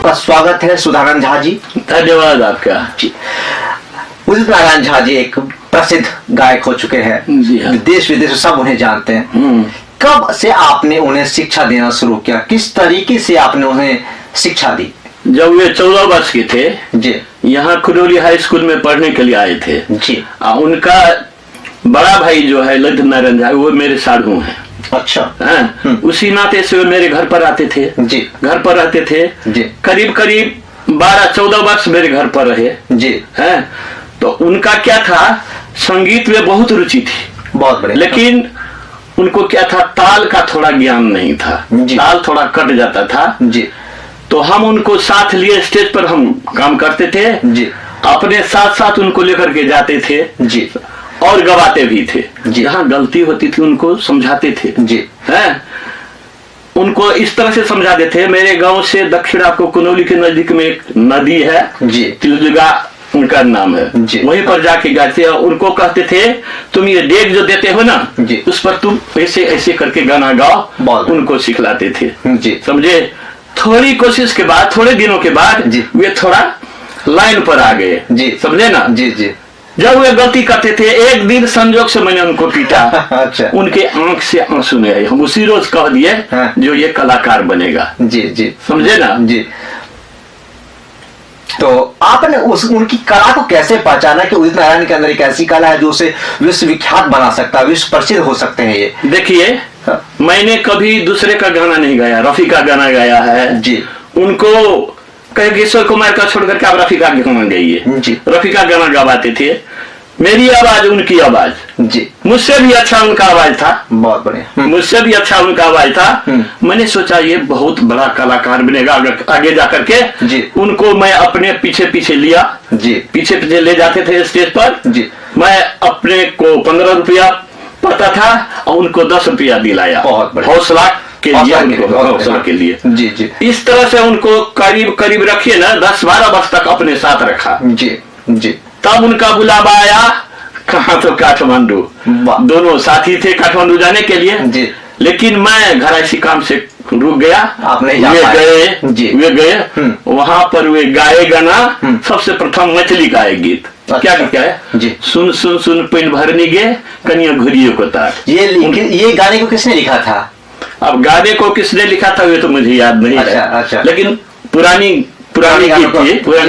आपका स्वागत है सुधानंद झा जी। धन्यवाद आपका जी। उदित नारायण झा जी एक प्रसिद्ध गायक हो चुके हैं। जी हाँ। देश विदेश में सब उन्हें जानते हैं। कब से आपने उन्हें शिक्षा देना शुरू किया, किस तरीके से आपने उन्हें शिक्षा दी? जब वे 14 वर्ष के थे जी, यहाँ खुरौली हाई स्कूल में पढ़ने के लिए आए थे जी। उनका बड़ा भाई जो है ललित नारायण झा, वो मेरे साढ़ू हैं। अच्छा। उसी नाते से वो मेरे घर पर आते थे जी, घर पर रहते थे जी। करीब करीब 12-14 वर्ष मेरे घर पर रहे जी। हैं। तो उनका क्या था, संगीत में बहुत रुचि थी, बहुत बढ़िया। लेकिन उनको क्या था, ताल का थोड़ा ज्ञान नहीं था, ताल थोड़ा कट जाता था। जी। तो हम उनको साथ लिए स्टेज पर हम काम करते थे जी। अपने साथ साथ उनको लेकर के जाते थे जी। और गवाते भी थे। जी। जहाँ गलती होती थी उनको समझाते थे। जी। हैं, उनको इस तरह से समझाते थे। मेरे गांव से दक्षिण आपको कुनौली के नजदीक में एक नदी है, जी। तिलजुगा उनका नाम है, वहीं पर जाके गाते हैं। उनको कहते थे तुम ये डेग जो देते हो ना, उस पर तुम ऐसे ऐसे करके गाना गाओ, उनको सिखलाते थे। जी। समझे। थोड़ी कोशिश के बाद, थोड़े दिनों के बाद वे थोड़ा लाइन पर आ गए। जी। समझे ना। जी। जी। जब वे गलती करते थे, एक दिन संजोग से मैंने उनको पीटा। अच्छा। उनके आंख से आंसू नहीं आए। हम उसी रोज कह दिए जो ये कलाकार बनेगा। जी। जी। समझे ना। जी। तो आपने उनकी कला को कैसे पहचाना कि उदित नारायण के अंदर एक ऐसी कला है जो उसे विश्वविख्यात बना सकता है, विश्व प्रसिद्ध हो सकते हैं? ये देखिए, मैंने कभी दूसरे का गाना नहीं गाया, रफी का गाना गाया है। जी। उनको कहे किशोर कुमार का छोड़ करके आप रफी का गाना गाइए। रफी का गाना गवाते थे। मेरी आवाज उनकी आवाज, जी, मुझसे भी अच्छा उनका आवाज था। बहुत बढ़िया। मुझसे भी अच्छा उनका आवाज था। मैंने सोचा ये बहुत बड़ा कलाकार बनेगा आगे जाकर के। जी। उनको मैं अपने पीछे पीछे लिया। जी। पीछे पीछे ले जाते थे स्टेज पर। जी। मैं अपने को 15 रुपया पाता था और उनको 10 रुपया दिलाया। हौसला के लिए, उनको हौसला के लिए। जी। जी। इस तरह से उनको करीब करीब रखिए ना 10-12 वर्ष तक अपने साथ रखा। जी। जी। तब उनका बुलावा आया। कहाँ तो काठमांडू, दोनों साथी थे काठमांडू जाने के लिए। जी। लेकिन मैं घर ऐसी काम से रुक गया। आप नहीं जा पाए। वे गए वहां पर, वे गाए गाना। सबसे प्रथम मैथिली का एक गीत। क्या क्या है? जी। सुन सुन सुन पिन भरनी गे कन्या घुरियो को तार। ये गाने को किसने लिखा था? अब गाने को किसने लिखा था ये तो मुझे याद नहीं है। अच्छा। लेकिन पुरानी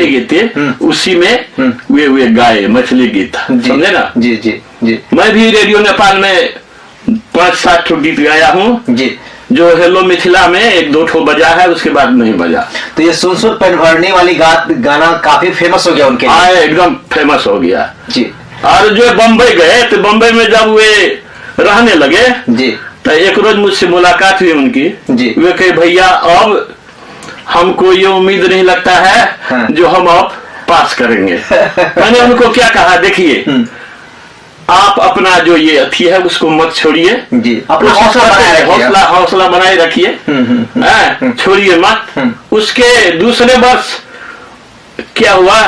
गीत थे, उसी में वे गाए मछली गीत। समझे ना। जी। जी। जी। मैं भी रेडियो नेपाल में 5-7 गीत गाया हूँ। जी। जो हेलो मिथिला में 1-2 बजा है, उसके बाद नहीं बजा। तो ये सुन सुन पेन भरने वाली गाना काफी फेमस हो गया उनके। एकदम फेमस हो गया। जी। और जो बम्बई गए तो बम्बई में जब वे रहने लगे, जी, तो एक रोज मुझसे मुलाकात हुई उनकी। जी। वे कहे भैया अब हमको ये उम्मीद नहीं लगता है जो हम अब पास करेंगे। मैंने उनको क्या कहा, देखिए आप अपना जो ये अथी है उसको मत छोड़िए। जी। हौसला बनाए रखिए, छोड़िए मत। उसके दूसरे वर्ष क्या हुआ,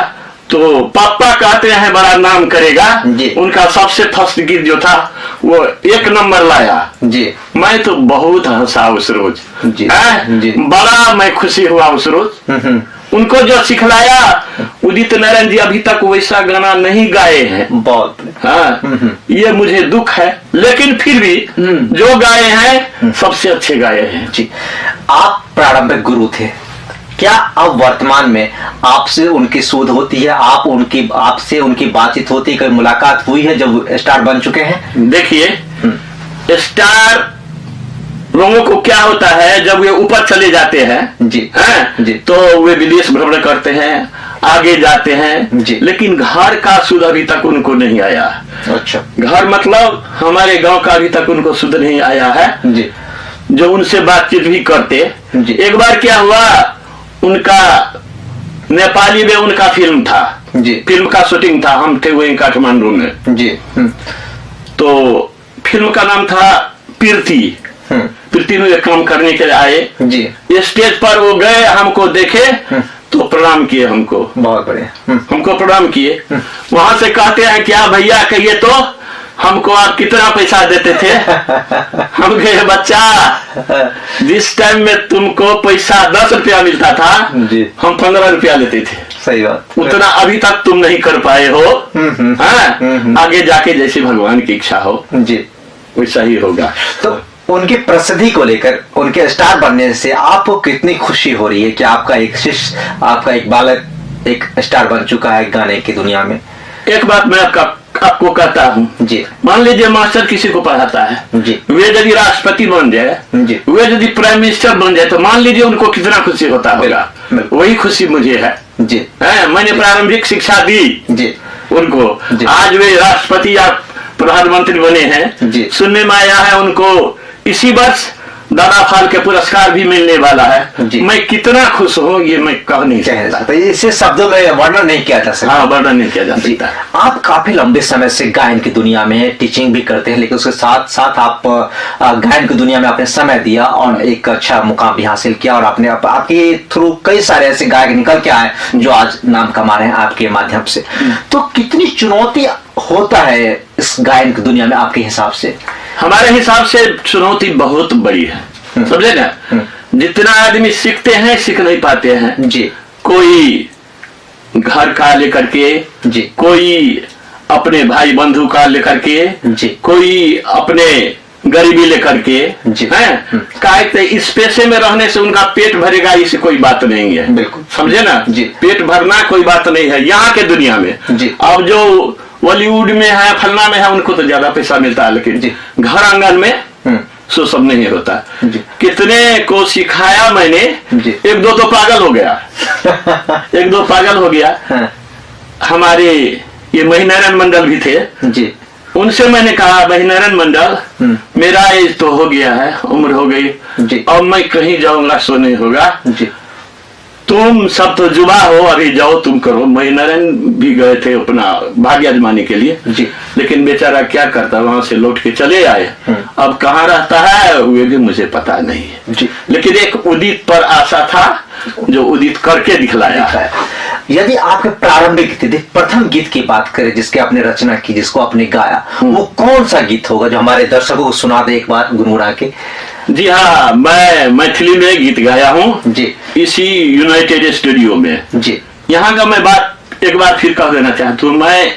तो पापा कहते हैं बड़ा नाम करेगा। उनका सबसे फर्स्ट गीत जो था वो 1 नंबर लाया। जी। मैं तो बहुत हंसा उस रोज। जी। जी। बड़ा मैं खुशी हुआ उस रोज। उनको जो सिखलाया, उदित नारायण जी अभी तक वैसा गाना नहीं गाए हैं। बहुत। हाँ। ये मुझे दुख है, लेकिन फिर भी जो गाए हैं सबसे अच्छे गाए हैं। जी। आप प्रारंभिक गुरु थे, क्या अब वर्तमान में आपसे उनकी शोध होती है, आपसे उनकी बातचीत होती है, कोई मुलाकात हुई है जब स्टार बन चुके हैं? देखिए, स्टार लोगों को क्या होता है जब वे ऊपर चले जाते हैं। जी। जी। तो वे विदेश भ्रमण करते हैं, आगे जाते हैं। जी। लेकिन घर का सुध अभी तक उनको नहीं आया। अच्छा। घर मतलब हमारे गांव का अभी तक उनको सुध नहीं आया है। जी। जो उनसे बातचीत भी करते। जी। एक बार क्या हुआ, उनका नेपाली में उनका फिल्म था। जी। फिल्म का शूटिंग था, हम थे वहीं काठमांडू में। जी। तो फिल्म का नाम था पीरती। पीरती में काम करने के लिए आए। जी। स्टेज पर वो गए, हमको देखे तो प्रणाम किए हमको। बहुत बढ़िया। हमको प्रणाम किए। वहां से कहते हैं क्या भैया कहिए तो हमको आप कितना पैसा देते थे? हम कहे बच्चा, जिस टाइम में तुमको पैसा 10 रुपया मिलता था हम 15 रुपया लेते थे। सही बात। उतना अभी तक तुम नहीं कर पाए हो। आगे जाके जैसे भगवान की इच्छा हो जी वैसा ही होगा। तो उनकी प्रसिद्धि को लेकर, उनके स्टार बनने से आपको कितनी खुशी हो रही है कि आपका एक शिष्य, आपका एक बालक एक स्टार बन चुका है गाने की दुनिया में? एक बात मैं आपको कहता हूँ जी, मान लीजिए मास्टर किसी को पढ़ाता है जी, वे यदि राष्ट्रपति बन जाए जी, वे यदि प्राइम मिनिस्टर बन जाए तो मान लीजिए उनको कितना खुशी होता होगा। वही खुशी मुझे है जी। मैंने प्रारंभिक शिक्षा दी जी उनको जी। आज वे राष्ट्रपति या प्रधानमंत्री बने हैं जी। सुनने में आया है उनको इसी वर्ष दादा फाल्के पुरस्कार भी मिलने वाला है। मैं कितना खुश हूँ ये मैं कह नहीं सकता, इसे शब्दों में वर्णन नहीं किया जा सकता। हाँ, वर्णन नहीं किया जा सकता। आप काफी लंबे समय से गायन की दुनिया में टीचिंग भी करते हैं, लेकिन उसके साथ साथ आप गायन की दुनिया में आपने समय दिया और एक अच्छा मुकाम भी हासिल किया, और आपने आपके थ्रू कई सारे ऐसे गायक निकल के आए जो आज नाम कमा रहे हैं आपके माध्यम से। तो कितनी चुनौती होता है इस गायन की दुनिया में आपके हिसाब से? हमारे हिसाब से चुनौती बहुत बड़ी है, समझे ना। जितना आदमी सीखते हैं सीख नहीं पाते हैं जी। कोई घर का लेकर के जी, कोई अपने भाई बंधु का लेकर के जी, कोई अपने गरीबी लेकर के हैं। क्या इस पेशे में रहने से उनका पेट भरेगा इसे कोई बात नहीं है, बिल्कुल समझे ना जी। पेट भरना कोई बात नहीं है यहाँ के दुनिया में जी। अब जो बॉलीवुड में है, फलना में है, उनको तो ज्यादा पैसा मिलता है, लेकिन घर आंगन में सो सब नहीं होता। कितने को सिखाया मैंने, एक दो तो पागल हो गया एक दो पागल हो गया। हमारे ये महीनारायण मंडल भी थे जी, उनसे मैंने कहा महीनारायण मंडल मेरा एज तो हो गया है, उम्र हो गई जी, अब मैं कहीं जाऊंगा सो नहीं होगा जी। तुम सब तो जुबा हो, अभी जाओ तुम करो। महीनारायण भी गए थे अपना भाग्य आजमाने के लिए जी, लेकिन बेचारा क्या करता, वहां से लौट के चले आए। अब कहाँ रहता है वो भी मुझे पता नहीं है जी। लेकिन एक उदित पर आशा था जो उदित करके दिखलाया। यदि आपके प्रारंभिक गीत, प्रथम गीत की बात करें जिसकी आपने रचना की, जिसको आपने गाया, वो कौन सा गीत होगा जो हमारे दर्शकों को सुना दे एक बार गुनगुना के? जी हाँ, मैं मैथिली में गीत गाया हूँ जी, इसी यूनाइटेड स्टूडियो में जी। यहाँ का मैं बात एक बार फिर कह देना चाहता हूँ, मैं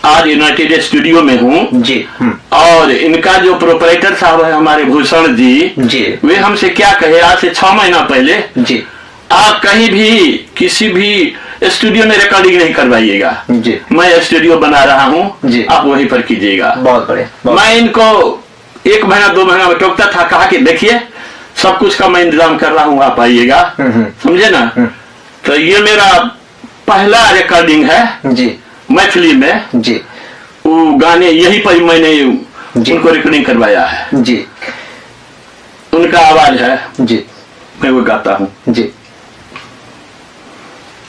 आज यूनाइटेड स्टूडियो में हूँ जी। और इनका जो प्रोपराइटर साहब है हमारे भूषण जी, वे हमसे क्या कहे, आज से 6 महीना पहले जी, आप कहीं भी किसी भी स्टूडियो में रिकॉर्डिंग नहीं करवाइएगा जी, मैं स्टूडियो बना रहा हूँ जी, आप वहीं पर कीजिएगा। बहुत बढ़िया। मैं इनको 1 महीना 2 महीना में टोकता था, कहा कि देखिए सब कुछ का मैं इंतजाम कर रहा हूँ, आप आइएगा, समझे ना। तो ये मेरा पहला रिकॉर्डिंग है जी मैथिली में जी। वो गाने यहीं पर मैंने उनको रिकॉर्डिंग करवाया है जी, उनका आवाज है जी, मैं वो गाता हूँ जी।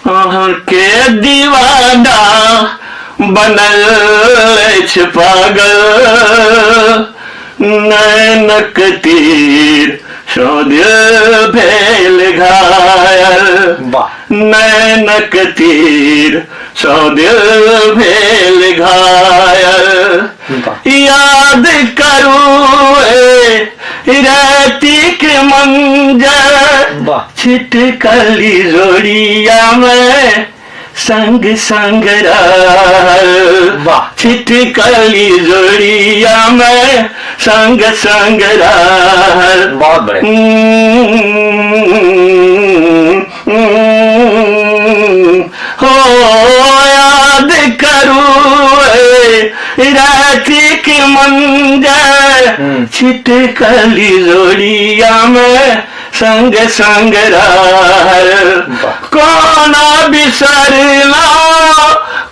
के दीवाना बनल पागल, नैनक तीर सो दिल भेल घायल, नैनक तीर सो दिल भेल घायल। याद करूँ राती के मंजर, छिटकली जोड़िया में संग संग छिटकली जोड़िया में संग संग। बहुत बड़े। हो याद करूँ राती की मंजर, छिटकली जोड़िया में संग संग कौन बिसर लो,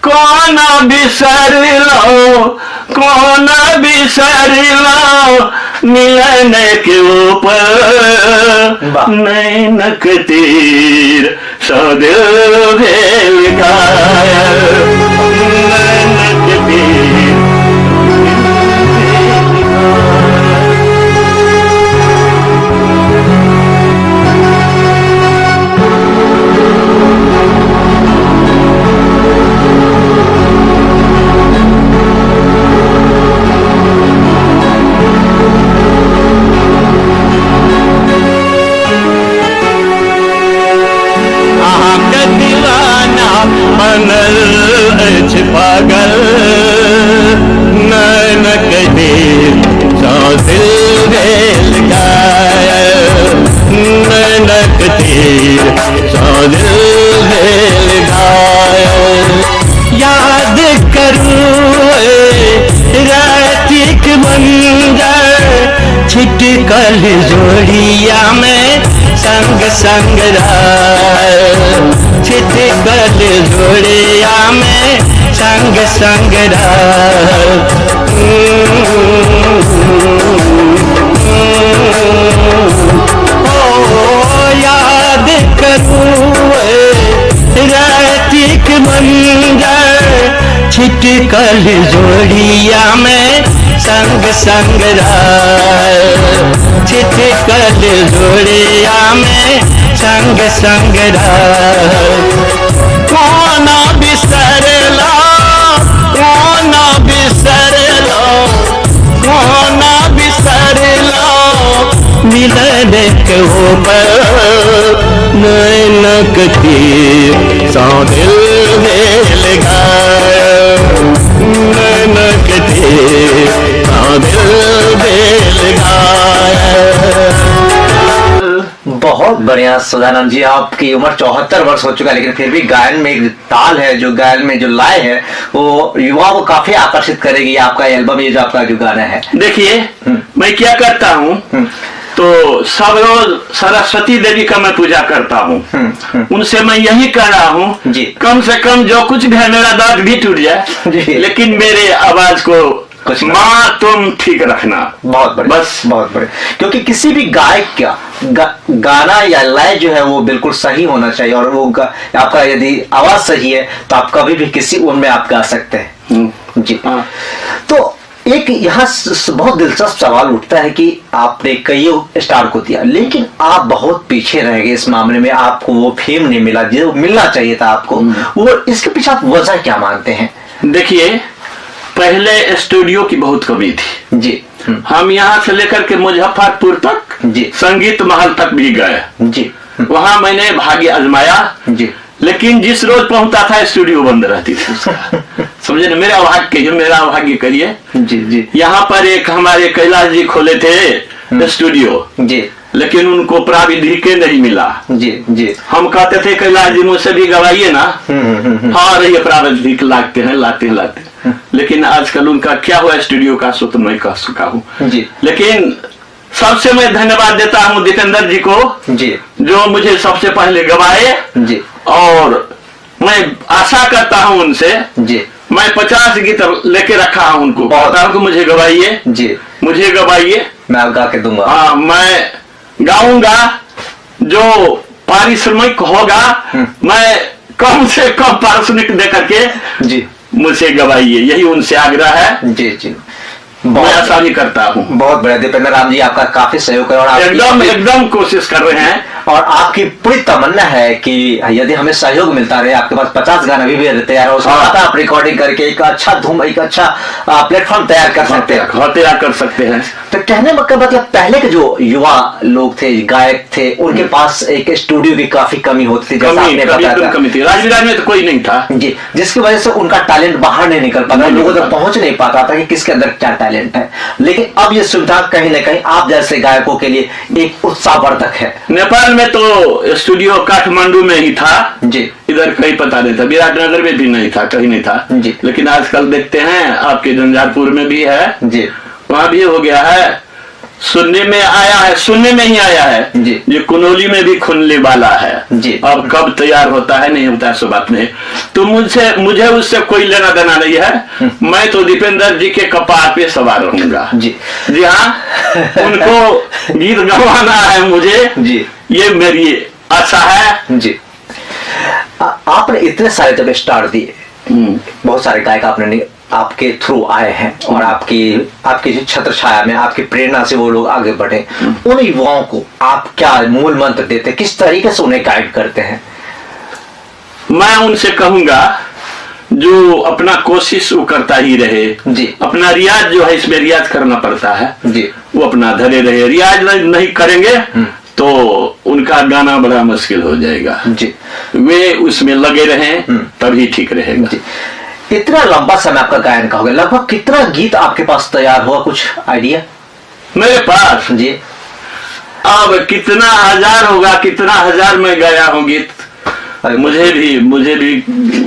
कौन बिसर लो, कौन बिसर लो, मिलन के ऊपर नैनक तीर सो दिल भेल घायल, नैनक तीर। खातिर सौ दिल लगाए। याद करूं रातिक मंजर छिटकल जोड़िया में संग संग राय, छिटकल जोड़िया में संग संग राय। याद करूं रातिक मंजर छिटकल जोड़िया में संग संग राय, छिटकल जोड़िया में संग संग राय। कौन बिसरला कौन बिसरला कौन बिसरला मिलन के ऊपर नैनक थी सौ दिल लगाए। नैनक थी सौ दिल लगाए। बहुत बढ़िया सदानंद जी, आपकी उम्र 74 वर्ष हो चुका है, लेकिन फिर भी गायन में एक ताल है, जो गायन में जो लय है वो युवा को काफी आकर्षित करेगी। आपका एल्बम, ये जो आपका जो गाना है, देखिए मैं क्या करता हूँ, तो सब रोज सरस्वती देवी का मैं पूजा करता हूँ। उनसे मैं यही कह रहा हूँ कम से कम जो कुछ भी है, मेरा दांत भी टूट जाए लेकिन मेरे आवाज को माँ तुम ठीक रखना। बहुत बढ़िया, बस बहुत बढ़िया, क्योंकि किसी भी गायक का गाना या लय जो है वो बिल्कुल सही होना चाहिए, और वो आपका यदि आवाज सही है तो आप कभी भी किसी उन में आप गा सकते हैं। जी तो एक यहाँ बहुत दिलचस्प सवाल उठता है कि आपने कई स्टार को दिया, लेकिन आप बहुत पीछे रह गए इस मामले में, आपको वो फेम नहीं मिला जो मिलना चाहिए था आपको। वो इसके पीछे आप वजह क्या मानते हैं? देखिए, पहले स्टूडियो की बहुत कमी थी जी। हम यहाँ से लेकर के मुजफ्फरपुर तक जी, संगीत महल तक भी गए जी। वहां मैंने भाग्य आजमाया जी, लेकिन जिस रोज पहुंचता था स्टूडियो बंद रहती थी उसका। समझे ना, मेरा भाग्य, मेरा भाग्य करिए जी जी। यहाँ पर एक हमारे कैलाश जी खोले थे स्टूडियो जी, लेकिन उनको प्राविधिक नहीं मिला जी जी। हम कहते थे कैलाश जी मुझसे भी गवाइए ना, हाँ रही प्राविधिक लाते हैं, लेकिन आजकल उनका क्या हुआ स्टूडियो का सो तो मैं कह चुका हूँ जी। लेकिन सबसे मैं धन्यवाद देता हूँ दीपेंद्र जी को जी, जो मुझे सबसे पहले गवाए जी, और मैं आशा करता हूँ उनसे जी, मैं 50 गीत लेके रखा हूँ उनको, कहता हूँ कि मुझे गवाइए जी, मुझे गवाइए, मैं गा के दूंगा। हाँ, मैं गाऊंगा, जो पारिश्रमिक होगा मैं कम से कम पारिश्रमिक दे करके जी मुझसे गवाइए, यही उनसे आग्रह है जी जी। मैं ऐसा भी करता हूँ। बहुत बढ़िया दीपेंद्र राम जी, आपका काफी सहयोग है और एकदम कोशिश कर रहे हैं, और आपकी पूरी तमन्ना है कि यदि हमें सहयोग मिलता रहे, आपके पास 50 गाना भी तैयार हो, आप रिकॉर्डिंग करके एक अच्छा धूम, एक अच्छा प्लेटफॉर्म तैयार कर सकते हैं, तैयार कर सकते हैं। तो कहने का मतलब पहले के जो युवा लोग थे, गायक थे, उनके पास एक स्टूडियो की काफी कमी होती थी, जैसा आपने बताया, कमी थी। राजविराज में तो कोई नहीं था जी, जिसकी वजह से उनका टैलेंट बाहर नहीं निकल पाता, लोगों तक पहुंच नहीं पाता था कि किसके अंदर क्या टैलेंट है। लेकिन अब ये सुविधा कहीं ना कहीं आप जैसे गायकों के लिए एक उत्साहवर्धक है। नेपाल में तो स्टूडियो काठमांडू में ही था जी, इधर कहीं पता नहीं था, विराटनगर में भी नहीं था, कहीं नहीं था जी। लेकिन आजकल देखते हैं आपके झंझारपुर में भी है जी, वहां भी हो गया है, सुनने में आया है, सुनने में ही आया है जी, ये कुनौली में भी खुलने वाला है जी। अब कब तैयार होता है नहीं होता है सो बात नहीं, तो मुझे उससे कोई लेना देना नहीं है। मैं तो दीपेंद्र जी के कपार पे सवार रहूंगा जी जी। हाँ, उनको गीत गवाना है मुझे जी, ये मेरी आशा है जी। आपने इतने सारे जब स्टार दिए, बहुत सारे गायक आपने आपके थ्रू आए हैं, और आपकी जो छत्र छाया में आपकी प्रेरणा से वो लोग आगे बढ़े, उन युवाओं को आप क्या मूल मंत्र देते हैं, किस तरीके से उन्हें गाइड करते हैं? मैं उनसे कहूंगा जो अपना कोशिश वो करता ही रहे जी, अपना रियाज जो है, इसमें रियाज करना पड़ता है जी, वो अपना धरे रहे, रियाज नहीं करेंगे तो उनका गाना बड़ा मुश्किल हो जाएगा जी। वे उसमें लगे रहें तभी ठीक रहेगा जी। इतना लंबा समय आपका गायन का हो गया, लगभग कितना गीत आपके पास तैयार हुआ, कुछ आइडिया? मेरे पास जी अब कितना हजार होगा, कितना हजार में गाया हूँ गीत, मुझे भी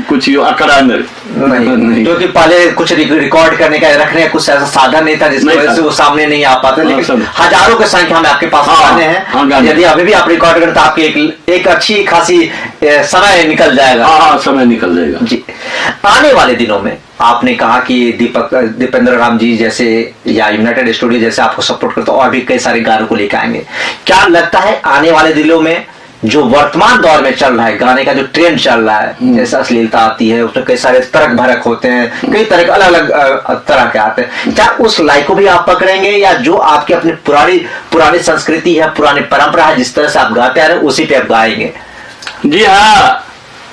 कुछ आंकड़ा नहीं, क्योंकि पहले कुछ रिकॉर्ड करने का, रखने का कुछ ऐसा साधन नहीं था जिसकी वजह से वो सामने नहीं आ पाते, लेकिन हजारों की संख्या में आपके पास गाने हैं। यदि अभी भी आप रिकॉर्ड करें तो आपके एक अच्छी खासी समय निकल जाएगा। हाँ, समय निकल जाएगा जी। आने वाले दिनों में आपने कहा कि दीपेंद्र राम जी जैसे या यूनाइटेड स्टूडियो जैसे आपको सपोर्ट करते, और भी कई सारे गानों को लेकर आएंगे। क्या लगता है आने वाले दिनों में जो वर्तमान दौर में चल रहा है, गाने का जो ट्रेंड चल रहा है, जैसे अश्लीलता आती है, उसमें कई सारे तरक भरक होते हैं, कई तरह के अलग अलग तरह के आते हैं, क्या उस लाइक को भी आप पकड़ेंगे, या जो आपकी अपनी पुरानी संस्कृति है, पुरानी परंपरा है, जिस तरह से आप गाते आ रहे हैं उसी पे आप गाएंगे? जी हाँ,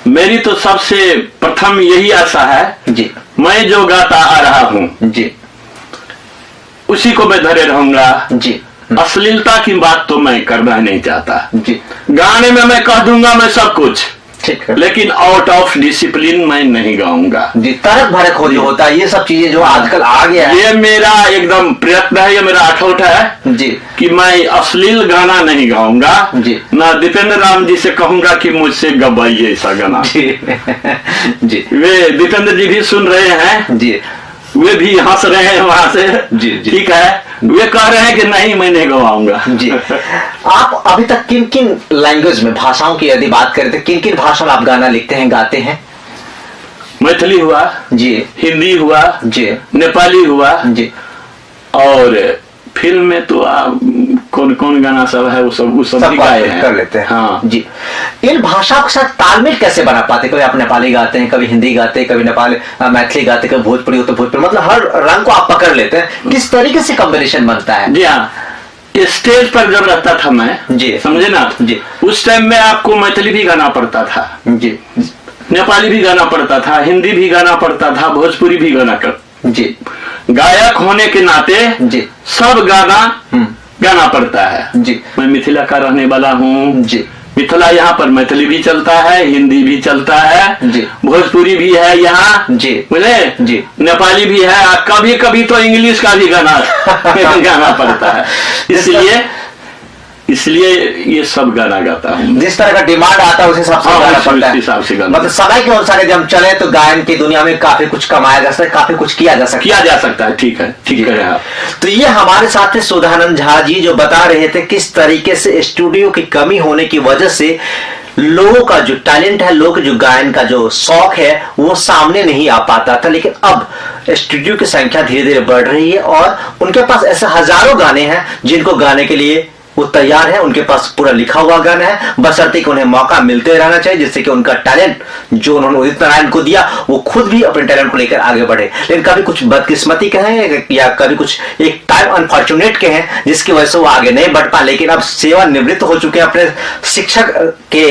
मेरी तो सबसे प्रथम यही आशा है जी, मैं जो गाता आ रहा हूँ जी, उसी को मैं धरे रहूंगा जी। अश्लीलता की बात तो मैं करना नहीं चाहता जी। गाने में मैं कह दूंगा मैं सब कुछ, ठीक है, लेकिन आउट ऑफ डिसिप्लिन मैं नहीं गाऊंगा। जी, तरक भरक हो जो होता है, ये सब चीजें जो आजकल आ गया है, ये मेरा एकदम प्रयत्न है, ये मेरा अठोट है जी, कि मैं अश्लील गाना नहीं गाऊंगा जी, ना दीपेंद्र राम जी से कहूंगा कि मुझसे गवाइए ऐसा गाना। जी, जी, वे दीपेंद्र जी भी सुन रहे हैं जी, वे भी हंस रहे हैं वहां से, जी, जी। ठीक है, वे कह रहे हैं कि नहीं मैं नहीं गवाऊंगा। जी। आप अभी तक किन किन लैंग्वेज में, भाषाओं की यदि बात करें तो किन किन भाषा में आप गाना लिखते हैं, गाते हैं? मैथिली हुआ जी, हिंदी हुआ जी, नेपाली हुआ जी, और फिल्म में तो कौन कौन गाना सब है वो सब भी गाए हैं, कर लेते हैं। हाँ जी। इन भाषाओं के साथ तालमेल कैसे बना पाते? कभी आप नेपाली गाते हैं, कभी हिंदी गाते हैं, कभी मैथिली गाते हैं, कभी भोजपुरी हो तो भोजपुरी, मतलब हर रंग को आप पकड़ लेते हैं। किस तरीके से कॉम्बिनेशन बनता है? जी हाँ, स्टेज पर जब रहता था मैं, जी, समझे ना जी, उस टाइम में आपको मैथिली भी गाना पड़ता था, जी, नेपाली भी गाना पड़ता था, हिंदी भी गाना पड़ता था, भोजपुरी भी गाना जी, गायक होने के नाते जी, सब गाना गाना पड़ता है। जी, मैं मिथिला का रहने वाला हूँ, जी, मिथिला यहाँ पर मैथिली भी चलता है, हिंदी भी चलता है, जी, भोजपुरी भी है यहाँ, जी, बोले जी, नेपाली भी है, कभी कभी तो इंग्लिश का भी गाना गाना पड़ता है, इसलिए ये सब गाना गाता हूँ। जिस तरह का डिमांड आता है उस हिसाब से गाना पड़ता है, हिसाब से गाना, मतलब समय के अनुसार जब हम चले तो गायन की दुनिया में काफी कुछ कमाया जा सकता है, काफी कुछ किया जा सकता है। ठीक है, ठीक है आप। तो ये हमारे साथ थे सुधानंद झा जी, जो बता रहे थे किस तरीके से स्टूडियो की कमी होने की वजह से लोगों का जो टैलेंट है, लोगों के जो गायन का जो शौक है वो सामने नहीं आ पाता था, लेकिन अब स्टूडियो की संख्या धीरे धीरे बढ़ रही है और उनके पास ऐसे हजारों गाने हैं जिनको गाने के लिए वो तैयार है, उनके पास पूरा लिखा हुआ गाना है, बशर्ते कि उन्हें मौका मिलते रहना चाहिए, जिससे कि उनका टैलेंट जो उन्होंने उदित नारायण को दिया वो खुद भी अपने टैलेंट को लेकर आगे बढ़े। लेकिन कभी कुछ बदकिस्मती के हैं या कभी कुछ एक टाइम अनफॉर्चुनेट के हैं जिसकी वजह से वो आगे नहीं बढ़ पाए, लेकिन अब सेवानिवृत्त हो चुके हैं अपने शिक्षक के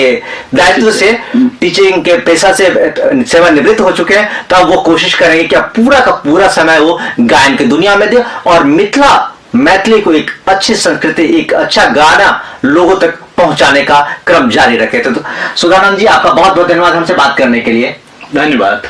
दायित्व से, टीचिंग के पेशा से सेवानिवृत्त हो चुके हैं। तो अब वो कोशिश करेंगे कि अब पूरा का पूरा समय वो गायन की दुनिया में दे और मैथिली को एक अच्छी संस्कृति, एक अच्छा गाना लोगों तक पहुंचाने का क्रम जारी रखे। तो सुधानंद जी, आपका बहुत बहुत धन्यवाद हमसे बात करने के लिए। धन्यवाद।